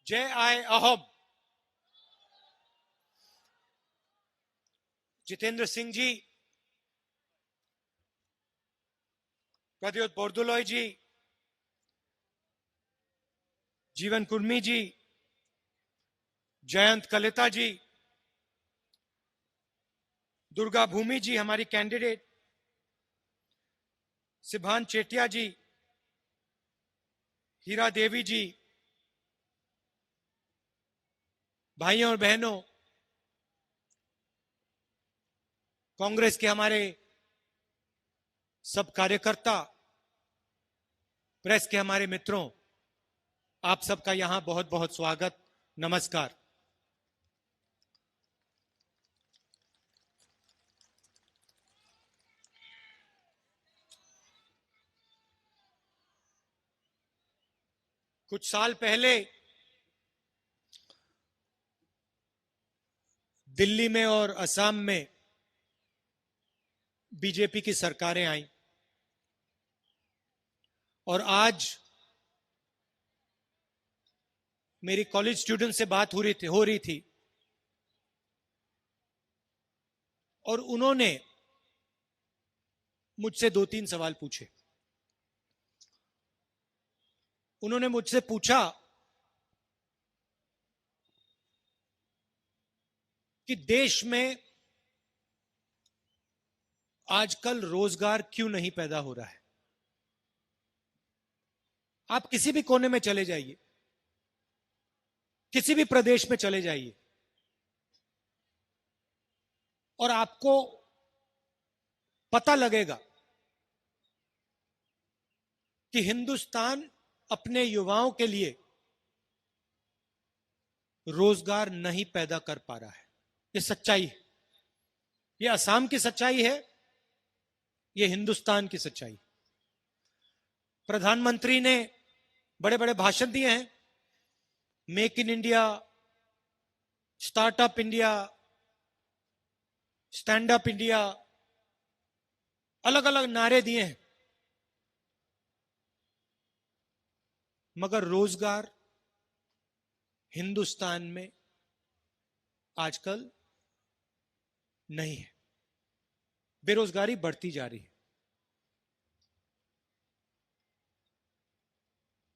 जय आय अहोम। जितेंद्र सिंह जी, प्रद्योत बोरदोलोई जी, जीवन कुर्मी जी, जयंत कलिता जी, दुर्गा भूमि जी हमारी कैंडिडेट, सिभान चेटिया जी, हीरा देवी जी, भाइयों और बहनों, कांग्रेस के हमारे सब कार्यकर्ता, प्रेस के हमारे मित्रों, आप सबका यहां बहुत बहुत स्वागत, नमस्कार। कुछ साल पहले दिल्ली में और असम में बीजेपी की सरकारें आई और आज मेरी कॉलेज स्टूडेंट से बात हो रही थी और उन्होंने मुझसे 2-3 सवाल पूछे। उन्होंने मुझसे पूछा कि देश में आजकल रोजगार क्यों नहीं पैदा हो रहा है। आप किसी भी कोने में चले जाइए, किसी भी प्रदेश में चले जाइए और आपको पता लगेगा कि हिंदुस्तान अपने युवाओं के लिए रोजगार नहीं पैदा कर पा रहा है। ये सच्चाई है, ये असम की सच्चाई है, ये हिंदुस्तान की सच्चाई। प्रधानमंत्री ने बड़े बड़े भाषण दिए हैं, make in India, startup India, stand up India, अलग अलग नारे दिए हैं, मगर रोजगार हिंदुस्तान में आजकल नहीं है। बेरोजगारी बढ़ती जा रही है।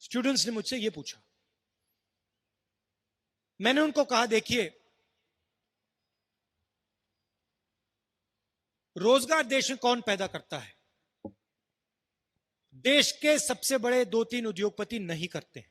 स्टूडेंट्स ने मुझसे यह पूछा, मैंने उनको कहा देखिए, रोजगार देश में कौन पैदा करता है? देश के सबसे बड़े 2-3 उद्योगपति नहीं करते।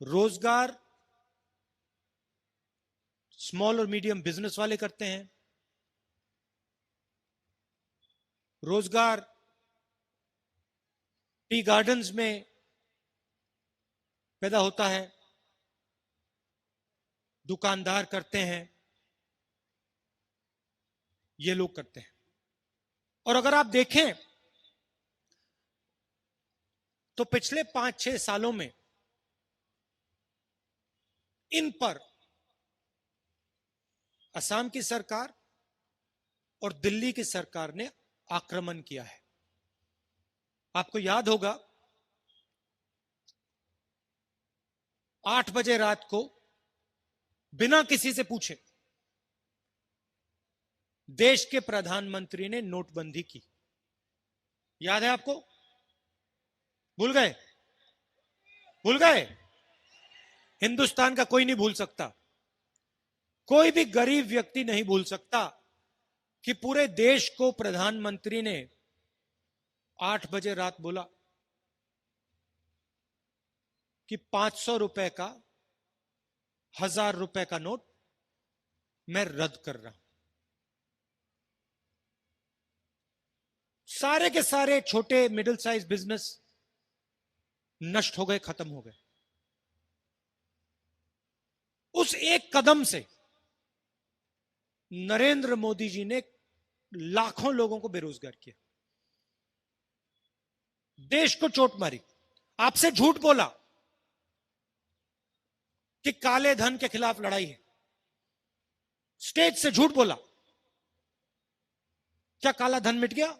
रोजगार स्मॉल और मीडियम बिजनेस वाले करते हैं। रोजगार टी गार्डन्स में पैदा होता है, दुकानदार करते हैं, ये लोग करते हैं। और अगर आप देखें तो पिछले 5-6 सालों में इन पर असम की सरकार और दिल्ली की सरकार ने आक्रमण किया है। आपको याद होगा 8 बजे रात को बिना किसी से पूछे देश के प्रधानमंत्री ने नोटबंदी की। याद है आपको? भूल गए? भूल गए? हिंदुस्तान का कोई नहीं भूल सकता, कोई भी गरीब व्यक्ति नहीं भूल सकता कि पूरे देश को प्रधानमंत्री ने 8 बजे रात बोला कि 500 रुपए का, 1000 रुपए का नोट मैं रद्द कर रहा हूं। सारे के सारे छोटे मिडिल साइज बिजनेस नष्ट हो गए, खत्म हो गए। उस एक कदम से नरेंद्र मोदी जी ने लाखों लोगों को बेरोजगार किया, देश को चोट मारी। आपसे झूठ बोला कि काले धन के खिलाफ लड़ाई है, स्टेज से झूठ बोला। क्या काला धन मिट गया?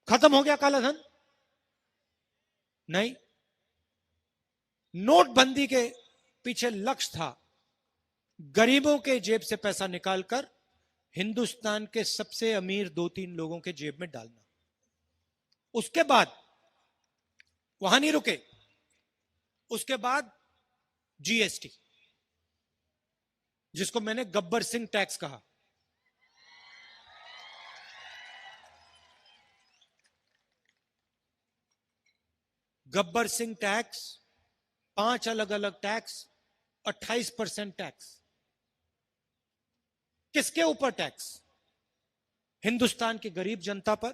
खत्म हो गया काला धन? नहीं। नोटबंदी के पीछे लक्ष्य था गरीबों के जेब से पैसा निकालकर हिंदुस्तान के सबसे अमीर 2-3 लोगों के जेब में डालना। उसके बाद वहां नहीं रुके, उसके बाद जीएसटी, जिसको मैंने गब्बर सिंह टैक्स कहा। गब्बर सिंह टैक्स, 5 अलग अलग टैक्स, 28% टैक्स। किसके ऊपर टैक्स? हिंदुस्तान की गरीब जनता पर,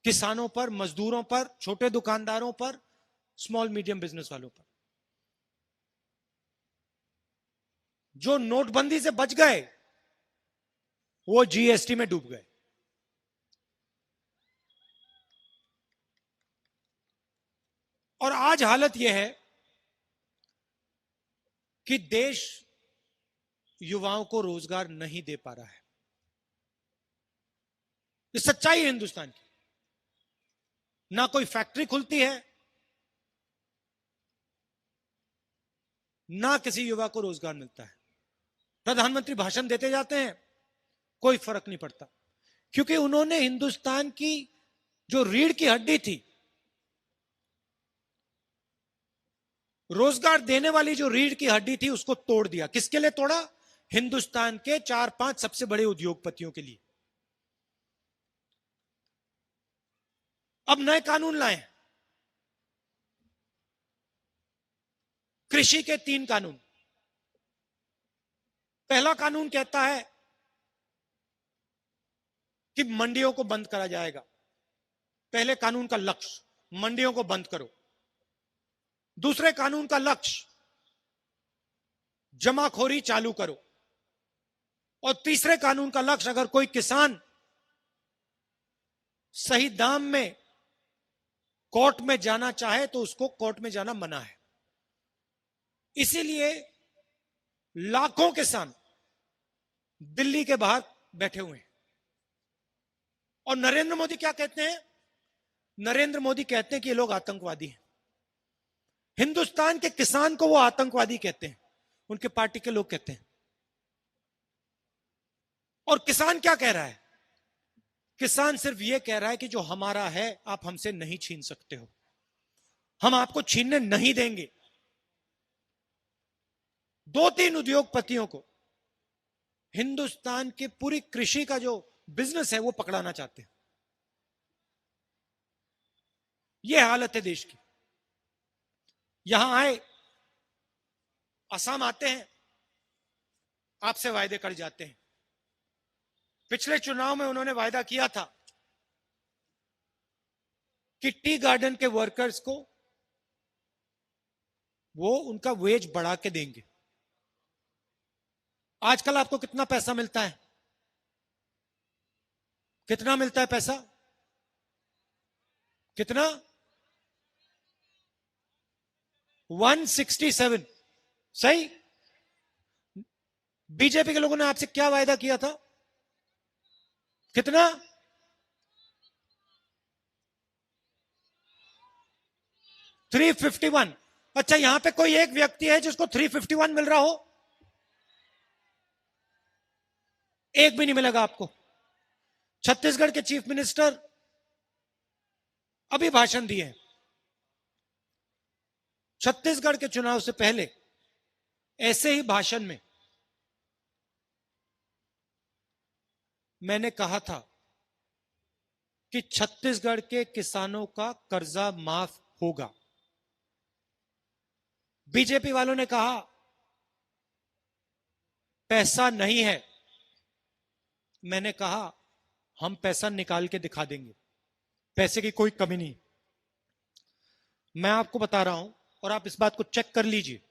किसानों पर, मजदूरों पर, छोटे दुकानदारों पर, स्मॉल मीडियम बिजनेस वालों पर। जो नोटबंदी से बच गए वो जीएसटी में डूब गए। और आज हालत यह है कि देश युवाओं को रोजगार नहीं दे पा रहा है। ये सच्चाई है हिंदुस्तान की। ना कोई फैक्ट्री खुलती है, ना किसी युवा को रोजगार मिलता है। प्रधानमंत्री भाषण देते जाते हैं, कोई फर्क नहीं पड़ता, क्योंकि उन्होंने हिंदुस्तान की जो रीढ़ की हड्डी थी, रोजगार देने वाली जो रीढ़ की हड्डी थी, उसको तोड़ दिया। किसके लिए तोड़ा? हिंदुस्तान के 4-5 सबसे बड़े उद्योगपतियों के लिए। अब नए कानून लाए, कृषि के 3 कानून। पहला कानून कहता है कि मंडियों को बंद करा जाएगा। पहले कानून का लक्ष्य मंडियों को बंद करो। दूसरे कानून का लक्ष्य जमाखोरी चालू करो। और तीसरे कानून का लक्ष्य, अगर कोई किसान सही दाम में कोर्ट में जाना चाहे तो उसको कोर्ट में जाना मना है। इसीलिए लाखों किसान दिल्ली के बाहर बैठे हुए हैं। और नरेंद्र मोदी क्या कहते हैं? नरेंद्र मोदी कहते हैं कि ये लोग आतंकवादी हैं। हिंदुस्तान के किसान को वो आतंकवादी कहते हैं, उनके पार्टी के लोग कहते हैं। और किसान क्या कह रहा है? किसान सिर्फ ये कह रहा है कि जो हमारा है आप हमसे नहीं छीन सकते हो, हम आपको छीनने नहीं देंगे। 2-3 उद्योगपतियों को हिंदुस्तान की पूरी कृषि का जो बिजनेस है वो पकड़ाना चाहते हैं। यह हालत है देश की। यहां आए, असम आते हैं, आपसे वायदे कर जाते हैं। पिछले चुनाव में उन्होंने वायदा किया था कि टी गार्डन के वर्कर्स को वो उनका वेज बढ़ा के देंगे। आजकल आपको कितना पैसा मिलता है? कितना मिलता है पैसा? कितना? 167। सही। बीजेपी के लोगों ने आपसे क्या वायदा किया था? कितना? 351। अच्छा, यहां पे कोई एक व्यक्ति है जिसको 351 मिल रहा हो? एक भी नहीं मिलेगा आपको। छत्तीसगढ़ के चीफ मिनिस्टर अभी भाषण दिए। छत्तीसगढ़ के चुनाव से पहले ऐसे ही भाषण में मैंने कहा था कि छत्तीसगढ़ के किसानों का कर्जा माफ होगा। बीजेपी वालों ने कहा पैसा नहीं है। मैंने कहा हम पैसा निकाल के दिखा देंगे, पैसे की कोई कमी नहीं। मैं आपको बता रहा हूं और आप इस बात को चेक कर लीजिए।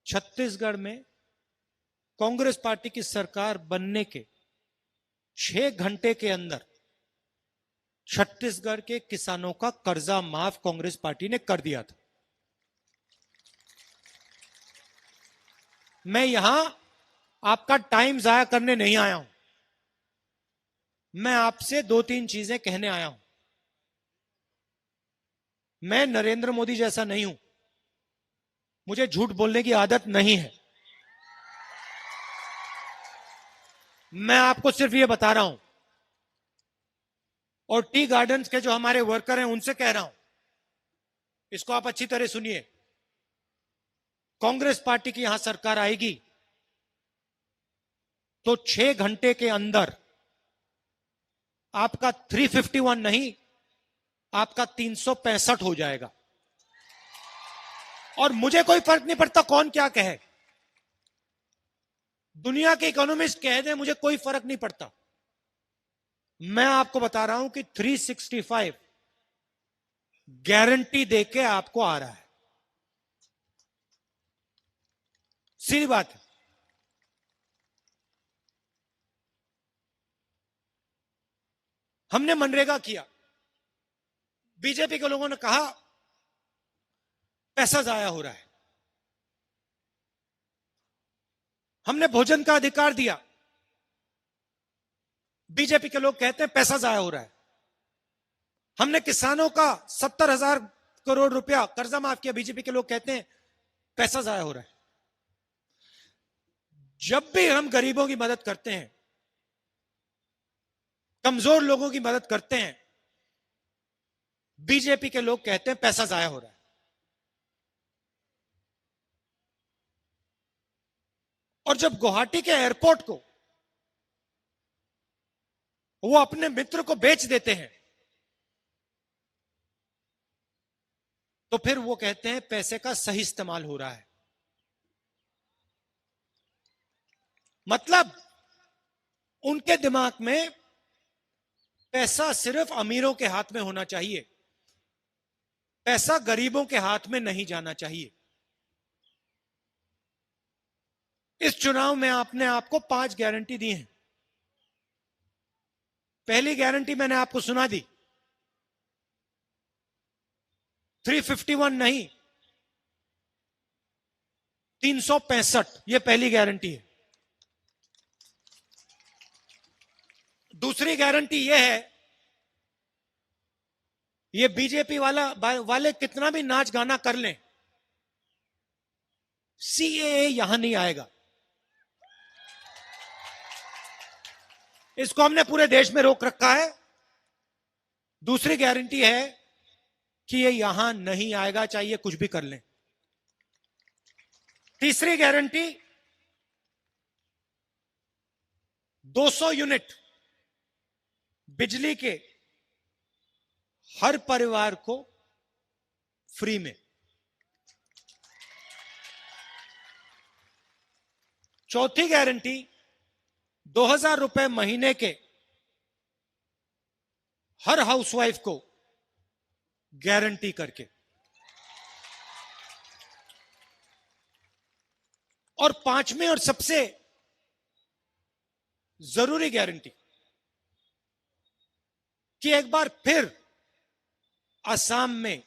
छत्तीसगढ़ में कांग्रेस पार्टी की सरकार बनने के 6 घंटे के अंदर छत्तीसगढ़ के किसानों का कर्जा माफ कांग्रेस पार्टी ने कर दिया था। मैं यहां आपका टाइम जाया करने नहीं आया हूं, मैं आपसे 2-3 चीजें कहने आया हूं। मैं नरेंद्र मोदी जैसा नहीं हूं मुझे झूठ बोलने की आदत नहीं है। मैं आपको सिर्फ ये बता रहा हूं, और टी गार्डन्स के जो हमारे वर्कर हैं उनसे कह रहा हूं, इसको आप अच्छी तरह सुनिए। कांग्रेस पार्टी की यहां सरकार आएगी तो 6 घंटे के अंदर आपका 351 नहीं, आपका 365 हो जाएगा। और मुझे कोई फर्क नहीं पड़ता कौन क्या कहे, दुनिया के इकोनॉमिस्ट कह दें, मुझे कोई फर्क नहीं पड़ता। मैं आपको बता रहा हूं कि 365 गारंटी देके आपको आ रहा है। सीधी बात है। हमने मनरेगा किया, बीजेपी के लोगों ने कहा पैसा जाया हो रहा है। हमने भोजन का अधिकार दिया, बीजेपी के लोग कहते हैं पैसा जाया हो रहा है। हमने किसानों का 70,000 करोड़ रुपया कर्जा माफ किया, बीजेपी के लोग कहते हैं पैसा जाया हो रहा है। जब भी हम गरीबों की मदद करते हैं, कमजोर लोगों की मदद करते हैं, बीजेपी के लोग कहते हैं पैसा जाया हो रहा है। और जब गुवाहाटी के एयरपोर्ट को वो अपने मित्र को बेच देते हैं, तो फिर वो कहते हैं पैसे का सही इस्तेमाल हो रहा है। मतलब उनके दिमाग में पैसा सिर्फ अमीरों के हाथ में होना चाहिए, पैसा गरीबों के हाथ में नहीं जाना चाहिए। इस चुनाव में आपने आपको 5 गारंटी दी हैं। पहली गारंटी मैंने आपको सुना दी, 351 नहीं, 365, यह पहली गारंटी है। दूसरी गारंटी यह है, ये बीजेपी वाले कितना भी नाच गाना कर लें, सीएए यहां नहीं आएगा। इसको हमने पूरे देश में रोक रखा है। दूसरी गारंटी है कि ये यहां नहीं आएगा, चाहिए कुछ भी कर लें। तीसरी गारंटी, 200 यूनिट बिजली के हर परिवार को फ्री में। चौथी गारंटी, 2,000 रुपए महीने के हर हाउसवाइफ को गारंटी करके। और पांचवी और सबसे जरूरी गारंटी कि एक बार फिर असम में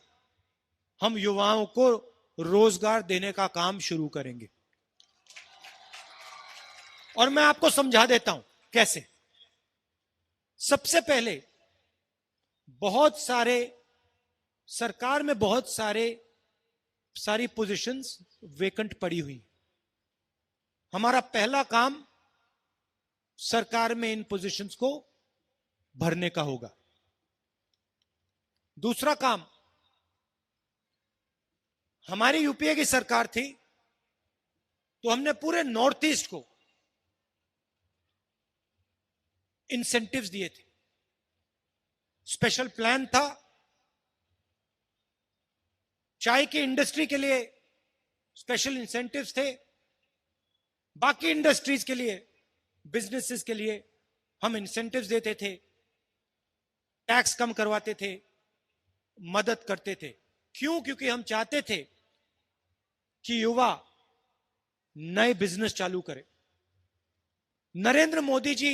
हम युवाओं को रोजगार देने का काम शुरू करेंगे। और मैं आपको समझा देता हूं कैसे। सबसे पहले, बहुत सारे सरकार में बहुत सारी पोजीशंस वेकेंट पड़ी हुई। हमारा पहला काम सरकार में इन पोजीशंस को भरने का होगा। दूसरा काम, हमारी यूपीए की सरकार थी तो हमने पूरे नॉर्थ ईस्ट को इंसेंटिव्स दिए थे, स्पेशल प्लान था। चाय की इंडस्ट्री के लिए स्पेशल इंसेंटिव्स थे, बाकी इंडस्ट्रीज के लिए, बिजनेसेस के लिए हम इंसेंटिव्स देते थे, टैक्स कम करवाते थे, मदद करते थे। क्यों? क्योंकि हम चाहते थे कि युवा नए बिजनेस चालू करे। नरेंद्र मोदी जी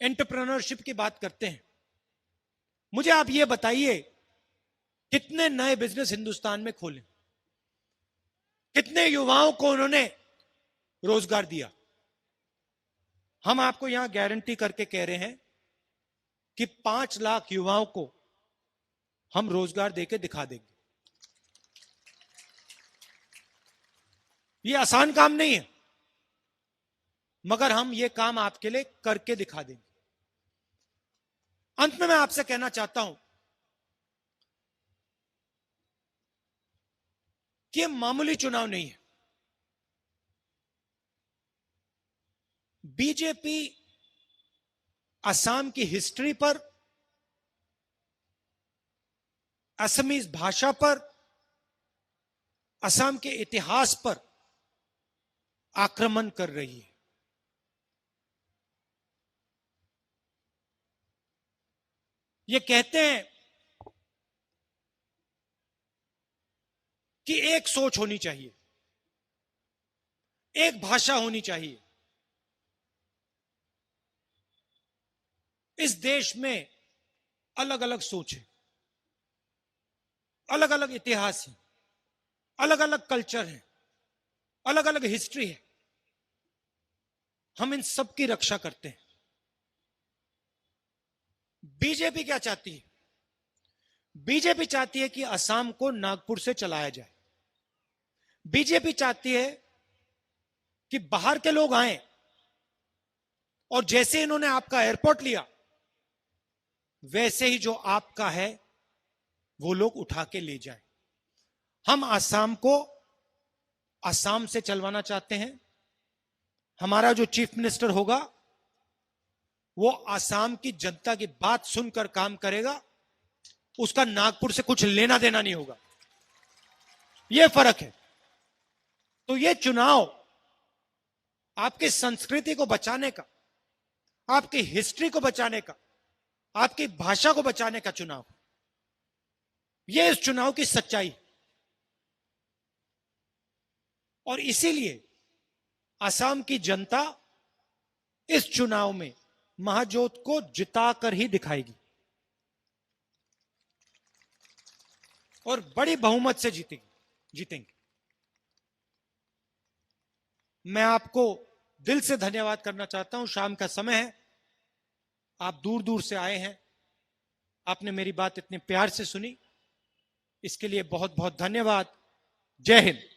एंटरप्रेन्योरशिप की बात करते हैं। मुझे आप ये बताइए, कितने नए बिजनेस हिंदुस्तान में खोले, कितने युवाओं को उन्होंने रोजगार दिया? हम आपको यहां गारंटी करके कह रहे हैं कि 5 लाख युवाओं को हम रोजगार देके दिखा देंगे। ये आसान काम नहीं है, मगर हम ये काम आपके लिए करके दिखा देंगे। अंत में मैं आपसे कहना चाहता हूं कि ये मामूली चुनाव नहीं है। बीजेपी असम की हिस्ट्री पर, असमीज भाषा पर, असम के इतिहास पर आक्रमण कर रही है। ये कहते हैं कि एक सोच होनी चाहिए, एक भाषा होनी चाहिए। इस देश में अलग अलग सोच है, अलग अलग इतिहास है, अलग अलग कल्चर है, अलग अलग हिस्ट्री है। हम इन सब की रक्षा करते हैं। बीजेपी क्या चाहती है? बीजेपी चाहती है कि असम को नागपुर से चलाया जाए। बीजेपी चाहती है कि बाहर के लोग आए और जैसे इन्होंने आपका एयरपोर्ट लिया, वैसे ही जो आपका है वो लोग उठा के ले जाए। हम असम को असम से चलवाना चाहते हैं। हमारा जो चीफ मिनिस्टर होगा वो असम की जनता की बात सुनकर काम करेगा, उसका नागपुर से कुछ लेना देना नहीं होगा। यह फर्क है। तो यह चुनाव आपकी संस्कृति को बचाने का, आपकी हिस्ट्री को बचाने का, आपकी भाषा को बचाने का चुनाव। यह इस चुनाव की सच्चाई। और इसीलिए असम की जनता इस चुनाव में महाजोत को जिताकर ही दिखाएगी और बड़ी बहुमत से जीतेंगे। मैं आपको दिल से धन्यवाद करना चाहता हूं। शाम का समय है, आप दूर दूर से आए हैं, आपने मेरी बात इतने प्यार से सुनी, इसके लिए बहुत बहुत धन्यवाद। जय हिंद।